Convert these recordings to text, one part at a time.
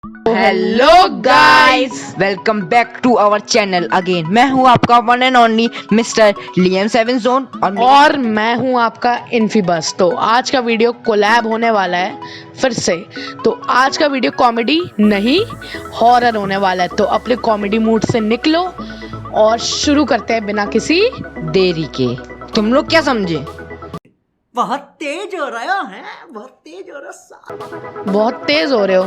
Hello guys, welcome back to our channel again. मैं हूं आपका one and only mister Liam seven zone और मैं हूं आपका इन्फीबस। तो आज का वीडियो कोलैब होने वाला है फिर से। तो आज का वीडियो कॉमेडी नहीं हॉरर होने वाला है। तो अपने कॉमेडी मूड से निकलो और शुरू करते हैं बिना किसी देरी के। तुम लोग क्या समझे? बहुत तेज हो रहा है, बहुत तेज हो रहा। बहुत तेज हो रहे हो।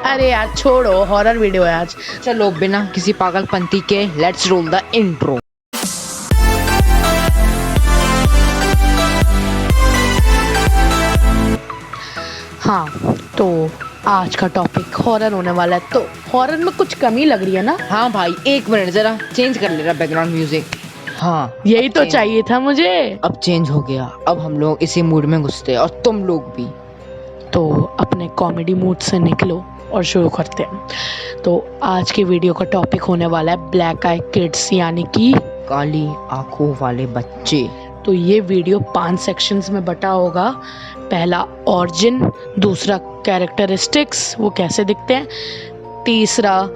अरे यार छोड़ो, हॉरर वीडियो है आज। चलो बिना किसी पागलपंती के लेट्स रोल द इंट्रो। हाँ, तो आज का टॉपिक हॉरर होने वाला है। तो हॉरर में कुछ कमी लग रही है ना? हाँ भाई, एक मिनट जरा चेंज कर ले रहा बैकग्राउंड म्यूजिक। हाँ, यही तो चाहिए था मुझे। अब चेंज हो गया। अब हम लोग इसी मूड में घुसते हैं और तुम लोग भी। तो अपने कॉमेडी मूड से निकलो और शुरू करते हैं। तो आज की वीडियो का टॉपिक होने वाला है ब्लैक आई किड्स, यानी कि काली आंखों वाले बच्चे। तो ये वीडियो 5 सेक्शंस में बटा होगा। पहला ऑरिजिन, दूसरा कैरेक्टरिस्टिक्स, वो कैसे दिखते हैं, तीसरा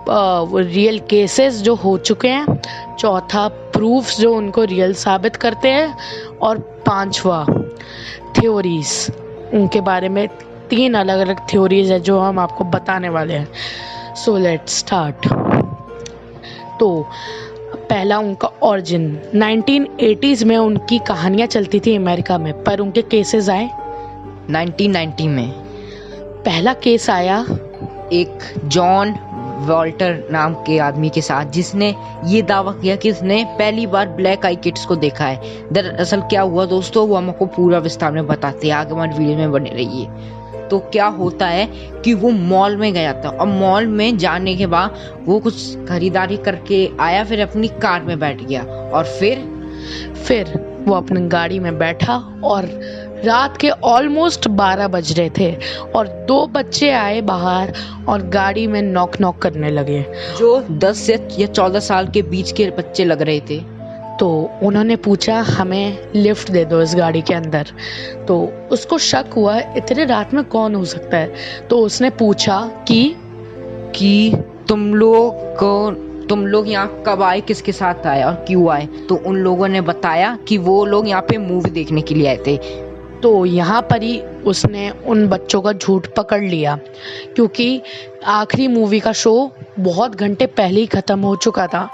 रियल केसेस जो हो चुके हैं, चौथा प्रूफ्स जो उनको रियल साबित करते हैं, और पांचवा थ्योरीज। उनके बारे में 3 अलग अलग थ्योरीज है जो हम आपको बताने वाले हैं। So let's start. तो पहला उनका ऑरिजिन। 1980s में उनकी कहानियाँ चलती थी अमेरिका में, पर उनके केसेस आए 1990 में। पहला केस आया एक जॉन वॉल्टर नाम के आदमी के साथ, जिसने ये दावा किया कि उसने पहली बार ब्लैक आई किड्स को देखा है। दरअसल क्या हुआ दोस्तों, वो हमको पूरा विस्तार में बताते हैं, आगे हमारे वीडियो में बने रहिए। तो क्या होता है कि वो मॉल में गया था और मॉल में जाने के बाद वो कुछ खरीदारी करके आया, फिर अपनी कार में बैठ गया और फिर वो अपनी गाड़ी में बैठा और रात के ऑलमोस्ट 12 बज रहे थे और 2 बच्चे आए बाहर और गाड़ी में नॉक नॉक करने लगे, जो 10 से या 14 साल के बीच के बच्चे लग रहे थे। तो उन्होंने पूछा हमें लिफ्ट दे दो इस गाड़ी के अंदर। तो उसको शक हुआ इतने रात में कौन हो सकता है, तो उसने पूछा कि तुम लोग यहाँ कब आए, किसके साथ आए और क्यों आए। तो उन लोगों ने बताया कि वो लोग यहाँ पे मूवी देखने के लिए आए थे। तो यहाँ पर ही उसने उन बच्चों का झूठ पकड़ लिया, क्योंकि आखिरी मूवी का शो बहुत घंटे पहले ही ख़त्म हो चुका था।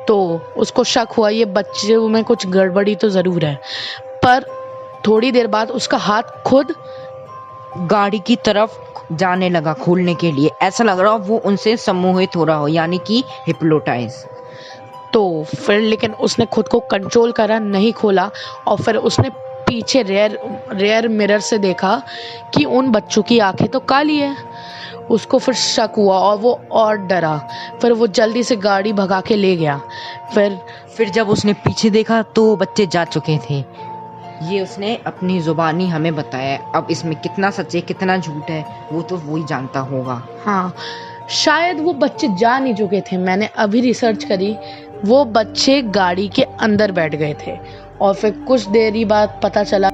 तो उसको शक हुआ ये बच्चों में कुछ गड़बड़ी तो ज़रूर है। पर थोड़ी देर बाद उसका हाथ खुद गाड़ी की तरफ जाने लगा खोलने के लिए। ऐसा लग रहा हो वो उनसे सम्मोहित हो रहा हो, यानी कि हिप्नोटाइज। तो फिर लेकिन उसने खुद को कंट्रोल करा, नहीं खोला, और फिर उसने पीछे रेयर मिरर से देखा कि उन बच्चों की आंखें तो काली है। उसको फिर शक हुआ और वो और डरा। फिर वो जल्दी से गाड़ी भगा के ले गया। फिर जब उसने पीछे देखा तो बच्चे जा चुके थे। ये उसने अपनी जुबानी हमें बताया। अब इसमें कितना सच है कितना झूठ है वो तो वही जानता होगा। हाँ, शायद वो बच्चे जा नहीं चुके थे। मैंने अभी रिसर्च करी, वो बच्चे गाड़ी के अंदर बैठ गए थे और फिर कुछ देरी बाद पता चला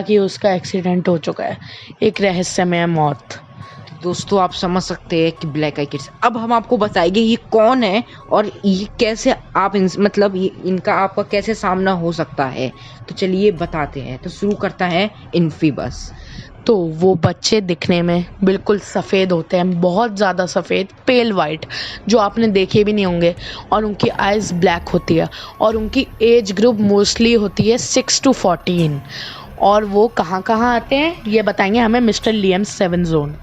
कि उसका एक्सीडेंट हो चुका है, एक रहस्यमय मौत। दोस्तों आप समझ सकते हैं कि ब्लैक आई किड्स। अब हम आपको बताएंगे ये कौन है और ये कैसे आप इनका आपका कैसे सामना हो सकता है। तो चलिए बताते हैं। तो शुरू करता है इन्फीबस। तो वो बच्चे दिखने में बिल्कुल सफ़ेद होते हैं, बहुत ज़्यादा सफ़ेद, पेल वाइट, जो आपने देखे भी नहीं होंगे, और उनकी आइज़ ब्लैक होती है और उनकी एज ग्रुप मोस्टली होती है 6 to 14। और वो कहाँ कहाँ आते हैं ये बताएंगे हमें मिस्टर लियम सेवन जोन।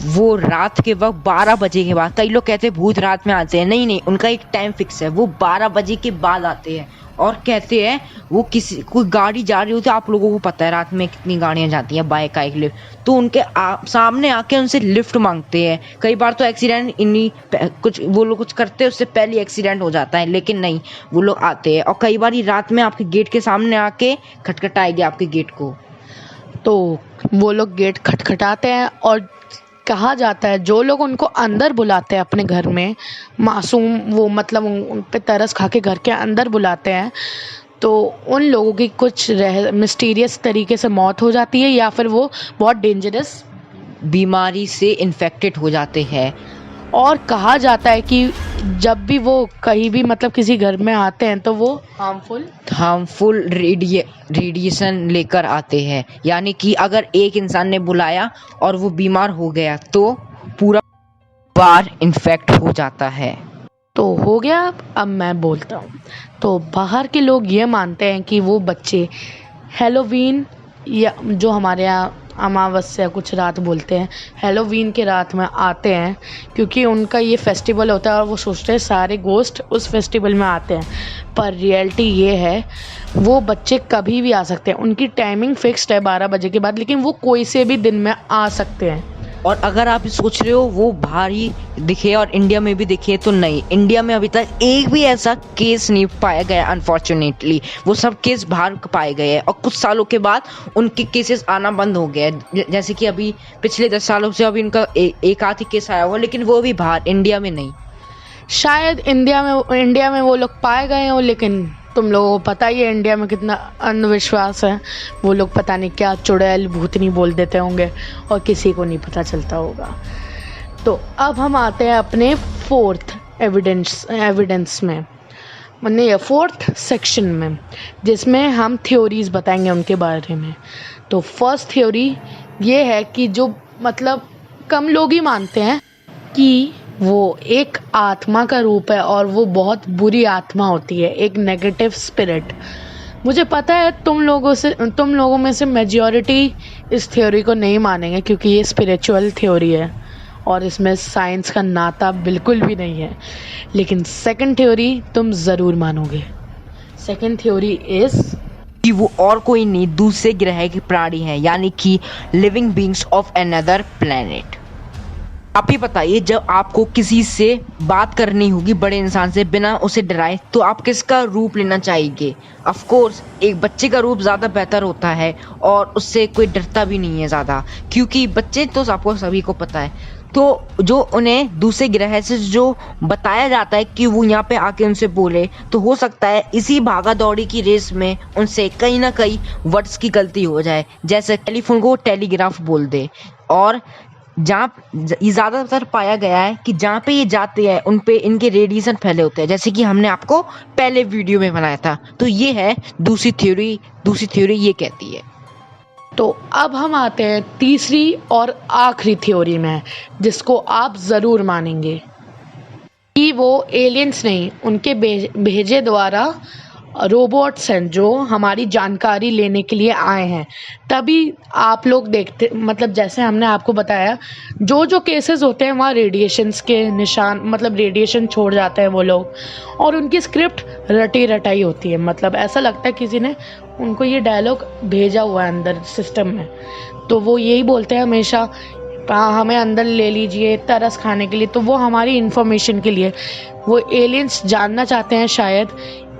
वो रात के वक्त 12 बजे के बाद, कई लोग कहते हैं भूत रात में आते हैं, नहीं, उनका एक टाइम फिक्स है। वो 12 बजे के बाद आते हैं और कहते हैं वो कोई गाड़ी जा रही होती है। आप लोगों को पता है रात में कितनी गाड़ियां जाती हैं, बाइक आइक लिफ्ट, तो उनके सामने आके उनसे लिफ्ट मांगते हैं। कई बार तो एक्सीडेंट वो लोग कुछ करते हैं उससे पहले एक्सीडेंट हो जाता है, लेकिन नहीं, वो लोग आते हैं और कई बार रात में आपके गेट के सामने आके खटखटाएंगे आपके गेट को। तो वो लोग गेट खटखटाते हैं और कहा जाता है जो लोग उनको अंदर बुलाते हैं अपने घर में, मासूम वो मतलब उन पे तरस खा के घर के अंदर बुलाते हैं, तो उन लोगों की कुछ मिस्टीरियस तरीके से मौत हो जाती है या फिर वो बहुत डेंजरस बीमारी से इन्फेक्टेड हो जाते हैं। और कहा जाता है कि जब भी वो कहीं भी मतलब किसी घर में आते हैं तो वो हार्मफुल रेडिएशन लेकर आते हैं, यानी कि अगर एक इंसान ने बुलाया और वो बीमार हो गया तो पूरा बार इन्फेक्ट हो जाता है। तो हो गया। अब मैं बोलता हूँ। तो बाहर के लोग ये मानते हैं कि वो बच्चे हेलोवीन या जो हमारे यहाँ अमावस्या कुछ रात बोलते हैं, हेलोवीन के रात में आते हैं क्योंकि उनका ये फेस्टिवल होता है और वो सोचते हैं सारे गोस्ट उस फेस्टिवल में आते हैं। पर रियलिटी ये है वो बच्चे कभी भी आ सकते हैं, उनकी टाइमिंग फिक्स्ड है 12 बजे के बाद, लेकिन वो कोई से भी दिन में आ सकते हैं। और अगर आप सोच रहे हो वो बाहर ही दिखे और इंडिया में भी दिखे, तो नहीं, इंडिया में अभी तक एक भी ऐसा केस नहीं पाया गया अनफॉर्चुनेटली। वो सब केस बाहर पाए गए हैं और कुछ सालों के बाद उनके केसेस आना बंद हो गए हैं। जैसे कि अभी पिछले 10 सालों से अभी इनका एक आध ही केस आया हुआ, लेकिन वो भी बाहर, इंडिया में नहीं। शायद इंडिया में वो लोग पाए गए हों, लेकिन तुम लोगों को पता ही है इंडिया में कितना अंधविश्वास है। वो लोग पता नहीं क्या चुड़ैल भूतनी बोल देते होंगे और किसी को नहीं पता चलता होगा। तो अब हम आते हैं अपने फोर्थ एविडेंस में, मतलब फोर्थ सेक्शन में, जिसमें हम थ्योरीज बताएंगे उनके बारे में। तो फर्स्ट थ्योरी ये है कि जो मतलब कम लोग ही मानते हैं कि वो एक आत्मा का रूप है और वो बहुत बुरी आत्मा होती है, एक नेगेटिव स्पिरिट। मुझे पता है तुम लोगों में से मेजॉरिटी इस थ्योरी को नहीं मानेंगे क्योंकि ये स्पिरिचुअल थ्योरी है और इसमें साइंस का नाता बिल्कुल भी नहीं है, लेकिन सेकंड थ्योरी तुम ज़रूर मानोगे। सेकंड थ्योरी इज़ कि वो और कोई नहीं, दूसरे ग्रह के प्राणी हैं, यानी कि living beings of another planet. आप ही बताइए, जब आपको किसी से बात करनी होगी, बड़े इंसान से, बिना उसे डराए, तो आप किसका रूप लेना चाहेंगे? ऑफ कोर्स एक बच्चे का रूप ज़्यादा बेहतर होता है और उससे कोई डरता भी नहीं है ज़्यादा, क्योंकि बच्चे तो आपको सभी को पता है। तो जो उन्हें दूसरे ग्रह से जो बताया जाता है कि वो यहाँ पे आके उनसे बोले, तो हो सकता है इसी भागा दौड़ी की रेस में उनसे कहीं ना कहीं वर्ड्स की गलती हो जाए, जैसे टेलीफोन को टेलीग्राफ बोल दे। और जहाँ ये ज़्यादातर पाया गया है कि जहाँ पे ये जाते हैं उन पे इनके रेडिएशन फैले होते हैं, जैसे कि हमने आपको पहले वीडियो में बनाया था। तो ये है दूसरी थ्योरी ये कहती है। तो अब हम आते हैं तीसरी और आखिरी थ्योरी में, जिसको आप ज़रूर मानेंगे कि वो एलियंस नहीं, उनके भेजे द्वारा रोबोट्स हैं जो हमारी जानकारी लेने के लिए आए हैं। तभी आप लोग देखते, मतलब जैसे हमने आपको बताया, जो केसेस होते हैं वहाँ रेडिएशंस के निशान, मतलब रेडिएशन छोड़ जाते हैं वो लोग, और उनकी स्क्रिप्ट रटी रटाई होती है। मतलब ऐसा लगता है किसी ने उनको ये डायलॉग भेजा हुआ है अंदर सिस्टम में। तो वो यही बोलते हैं हमेशा, हमें अंदर ले लीजिए तरस खाने के लिए। तो वो हमारी इन्फॉर्मेशन के लिए, वो एलियंस जानना चाहते हैं शायद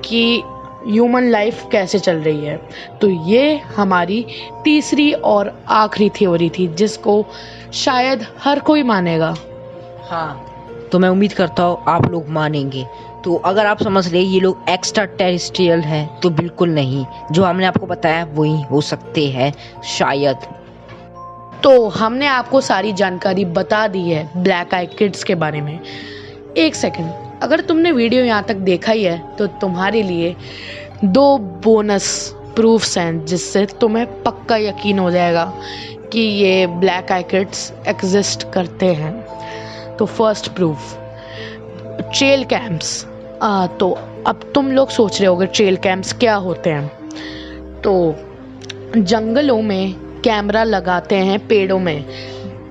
कि ह्यूमन लाइफ कैसे चल रही है। तो ये हमारी तीसरी और आखिरी थ्योरी थी, जिसको शायद हर कोई मानेगा। हाँ, तो मैं उम्मीद करता हूँ आप लोग मानेंगे। तो अगर आप समझ रहे ये लोग एक्स्ट्रा टेरेस्ट्रियल हैं, तो बिल्कुल नहीं, जो हमने आपको बताया वही हो सकते हैं शायद। तो हमने आपको सारी जानकारी बता दी है ब्लैक आई किड्स के बारे में। एक सेकंड, अगर तुमने वीडियो यहाँ तक देखा ही है तो तुम्हारे लिए 2 बोनस प्रूफ्स हैं जिससे तुम्हें पक्का यकीन हो जाएगा कि ये ब्लैक आई किड्स एग्जिस्ट करते हैं। तो फर्स्ट प्रूफ, ट्रेल कैंप्स। तो अब तुम लोग सोच रहे होगे ट्रेल कैंप्स क्या होते हैं। तो जंगलों में कैमरा लगाते हैं, पेड़ों में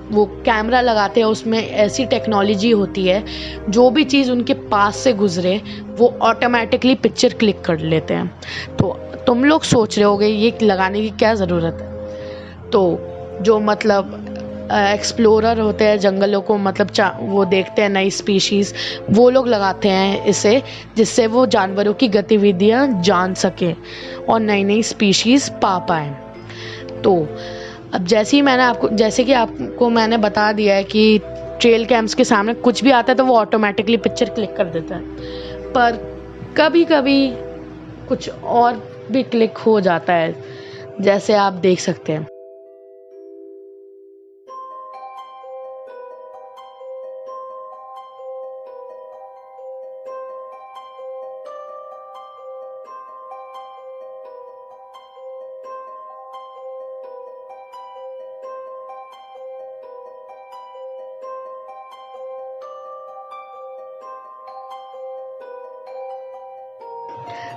वो कैमरा लगाते हैं, उसमें ऐसी टेक्नोलॉजी होती है जो भी चीज़ उनके पास से गुजरे वो ऑटोमेटिकली पिक्चर क्लिक कर लेते हैं। तो तुम लोग सोच रहे होगे ये लगाने की क्या ज़रूरत है। तो जो मतलब एक्सप्लोरर होते हैं जंगलों को, मतलब वो देखते हैं नई स्पीशीज़, वो लोग लगाते हैं इसे, जिससे वो जानवरों की गतिविधियाँ जान सकें और नई स्पीशीज़ पा पाएँ। तो अब जैसे कि आपको मैंने बता दिया है कि ट्रेल कैम्प्स के सामने कुछ भी आता है तो वो ऑटोमेटिकली पिक्चर क्लिक कर देता है। पर कभी कभी कुछ और भी क्लिक हो जाता है, जैसे आप देख सकते हैं।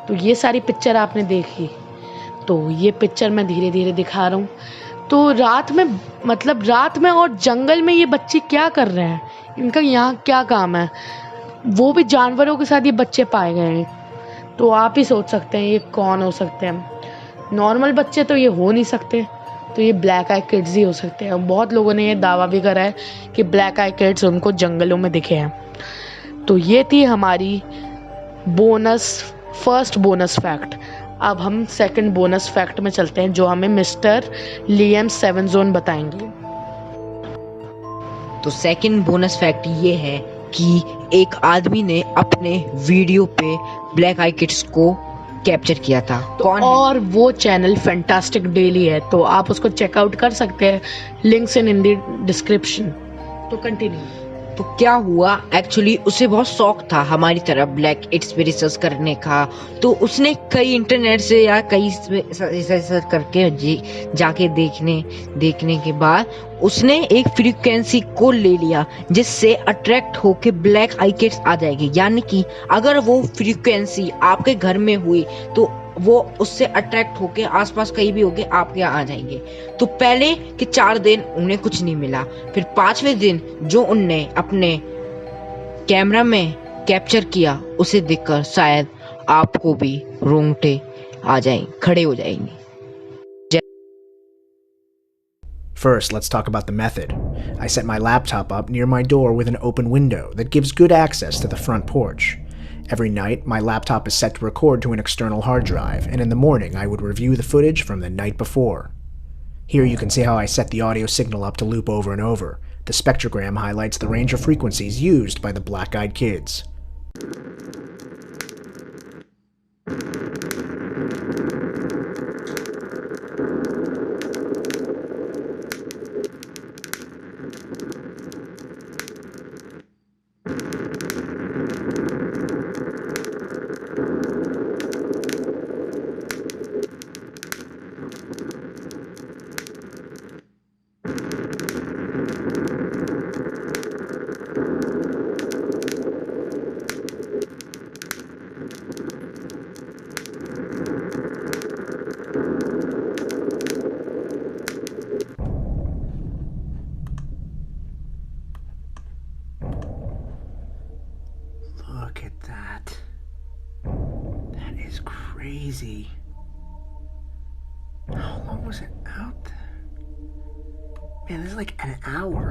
तो ये सारी पिक्चर आपने देखी, तो ये पिक्चर मैं धीरे धीरे दिखा रहा हूँ। तो रात में, मतलब रात में और जंगल में ये बच्चे क्या कर रहे हैं, इनका यहाँ क्या काम है? वो भी जानवरों के साथ ये बच्चे पाए गए हैं। तो आप ही सोच सकते हैं ये कौन हो सकते हैं। नॉर्मल बच्चे तो ये हो नहीं सकते, तो ये ब्लैक आई किड्स ही हो सकते हैं। बहुत लोगों ने ये दावा भी करा है कि ब्लैक आई किड्स उनको जंगलों में दिखे हैं। तो ये थी हमारी फर्स्ट बोनस फैक्ट। अब हम सेकंड बोनस फैक्ट में चलते हैं, जो हमें मिस्टर लियम सेवन जोन बताएंगे। तो सेकंड बोनस फैक्ट ये है कि एक आदमी ने अपने वीडियो पे ब्लैक आई किड्स को कैप्चर किया था। कौन है? और वो चैनल फैंटास्टिक डेली है, तो आप उसको चेकआउट कर सकते हैं, लिंक्स इन द डिस्क्रिप्शन। तो कंटिन्यू। तो क्या हुआ, एक्चुअली उसे बहुत शौक था हमारी तरह ब्लैक किड्स पे रिसर्च करने का। तो उसने कई इंटरनेट से या कई रिसर्च करके जाके देखने के बाद उसने एक फ्रीक्वेंसी को ले लिया जिससे अट्रैक्ट होके ब्लैक आई किड्स आ जाएगी। यानी कि अगर वो फ्रीक्वेंसी आपके घर में हुई तो वो उससे अट्रैक्ट होके आसपास कहीं भी होके आपके यहाँ आ जाएंगे। तो पहले के 4 दिन उन्हें कुछ नहीं मिला, फिर 5वें दिन जो उनने अपने कैमरा में कैप्चर किया उसे देखकर शायद आपको भी रोंगटे आ जाएंगे, खड़े हो जाएंगे। First, let's talk about the method. I set my laptop up near my door with an open window that gives good access to the front porch. Every night, my laptop is set to record to an external hard drive, and in the morning I would review the footage from the night before. Here you can see how I set the audio signal up to loop over and over. The spectrogram highlights the range of frequencies used by the black-eyed kids. Look at that. That is crazy. How long was it out there? Man, this is like an hour.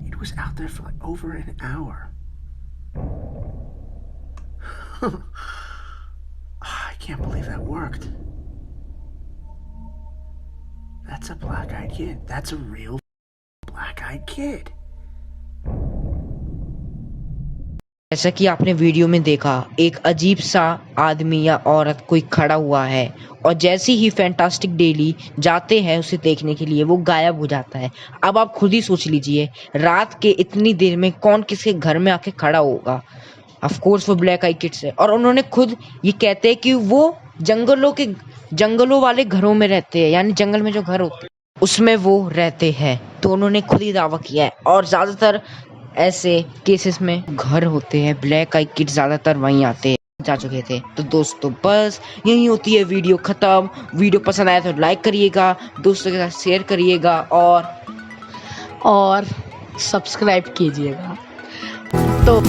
It was out there for like over an hour. I can't believe that worked. That's a black-eyed kid. That's a real black-eyed kid. जैसा कि आपने video में देखा, एक अजीब सा आदमी या औरत कोई खड़ा हुआ है और जैसे ही फैंटास्टिक डेली जाते हैं उसे देखने के लिए वो गायब हो जाता है। अब आप खुद ही सोच लीजिए, रात के इतनी देर में कौन किसके घर में आके खड़ा होगा? ऑफ कोर्स वो ब्लैक आई किड्स है। और उन्होंने खुद ये कहते हैं कि वो जंगलों वाले घरों में रहते हैं, यानी जंगल में जो घर होते हैं उसमें वो रहते हैं। तो उन्होंने खुद ही दावा किया है। और ज़्यादातर ऐसे केसेस में घर होते हैं, ब्लैक आई किड्स ज़्यादातर वहीं आते हैं, जा चुके थे। तो दोस्तों बस यही होती है वीडियो ख़त्म। वीडियो पसंद आया तो लाइक करिएगा, दोस्तों के साथ शेयर करिएगा और सब्सक्राइब कीजिएगा। तो